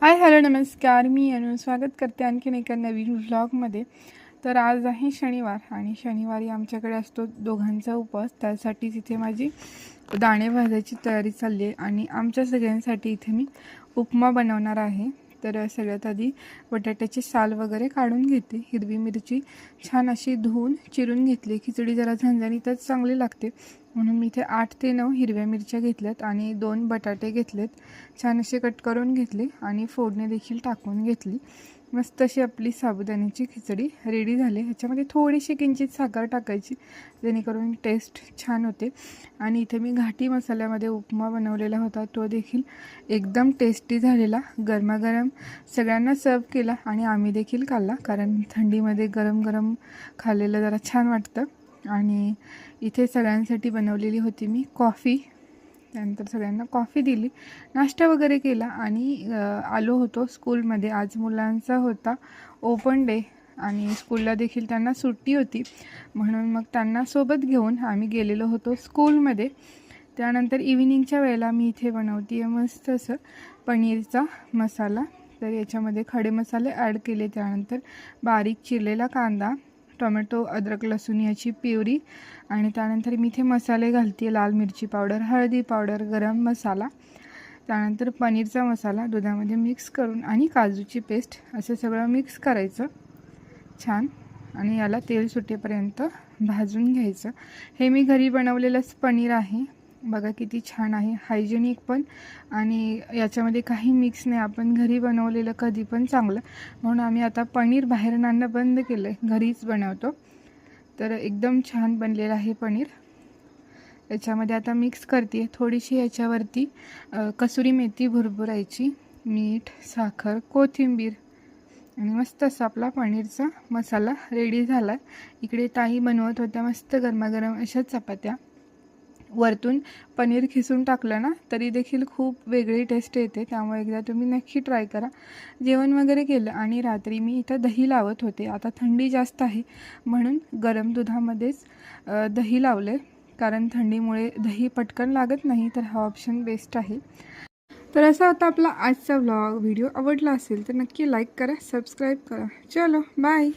Hi hello नमस्कार, मी अनु स्वागत करते आणखीन एका नवीन व्लॉगमध्ये. तर आज आहे शनिवार आणि शनिवारी आमच्याकडे असतो दोघांचा उपवास. त्यासाठी तिथे माझी दाणे भाजायची तयारी चालली आहे आणि आमच्या सगळ्यांसाठी इथे मी उपमा बनवणार आहे. तर सगळ्यात आधी बटाट्याची साल वगैरे काढून घेते. हिरवी मिरची छान अशी धुवून चिरून घेतली. खिचडी जरा झणझणीतच चांगली लागते म्हणून मी इथे 8 ते 9 हिरव्या मिरच्या घेतल्यात आणि 2 बटाटे घेतलेत. छान असे कट करून घेतले आणि फोडणी देखील टाकून घेतली. मस्त अशी आपली साबुदाण्याची खिचडी रेडी झाली. ह्याच्यामध्ये थोडीशी किंचित साखर टाकायची जेणेकरून टेस्ट छान होते. आणि इथे मी घाटी मसाल्यामध्ये उपमा बनवलेला होता, तो देखील एकदम टेस्टी झालेला. गरमागरम सगळ्यांना सर्व केला आणि आम्ही देखील खाल्ला, कारण थंडीमध्ये गरम गरम खाल्लेलं जरा छान वाटतं. आणि इथे सगळ्यांसाठी बनवलेली होती मी कॉफी. त्यानंतर सगळ्यांना कॉफी दिली, नाश्ता वगैरे केला आणि आलो होतो स्कूलमध्ये. आज मुलांचा होता ओपन डे आणि स्कूलला देखील त्यांना सुट्टी होती, म्हणून मग त्यांना सोबत घेऊन आम्ही गेलेलो होतो स्कूलमध्ये. त्यानंतर इव्हिनिंगच्या वेळेला मी इथे बनवते आहे मस्त असं पनीरचा मसाला. तर याच्यामध्ये खडे मसाले ॲड केले, त्यानंतर बारीक चिरलेला कांदा, टोमॅटो, अद्रक, लसूण याची प्युरी आणि त्यानंतर मी इथे मसाले घालते. लाल मिरची पावडर, हळदी पावडर, गरम मसाला, त्यानंतर पनीरचा मसाला दुधामध्ये मिक्स करून आणि काजूची पेस्ट असं सगळं मिक्स करायचं छान आणि याला तेल सुटेपर्यंत भाजून घ्यायचं. हे मी घरी बनवलेलंच पनीर आहे. बघा किती छान आहे, हायजेनिक पण आणि याच्यामध्ये काही मिक्स नाही. आपण घरी बनवलेलं कधी पण चांगलं, म्हणून आम्ही आता पनीर बाहेरून आणणं बंद केलं आहे, घरीच बनवतो. तर एकदम छान बनलेलं आहे पनीर. याच्यामध्ये आता मिक्स करते. थोडीशी याच्यावरती कसुरी मेथी भुरभुरायची, मीठ, साखर, कोथिंबीर आणि मस्त असा आपला पनीरचा मसाला रेडी झाला. इकडे ताई बनवत होत्या मस्त गरमागरम अशा चपात्या. वरतून पनीर खिसून टाकलं ना तरी देखील खूप वेगळी टेस्ट येते, त्यामुळे एकदा तुम्ही नक्की ट्राय करा. जेवण वगैरे केलं आणि रात्री मी इथं दही लावत होते. आता थंडी जास्त आहे म्हणून गरम दुधामध्येच दही लावले, कारण थंडीमुळे दही पटकन लागत नाही, तर हा ऑप्शन बेस्ट आहे. तर असा होता आपला आजचा व्लॉग. व्हिडिओ आवडला असेल तर नक्की लाईक करा, सबस्क्राईब करा. चलो बाय.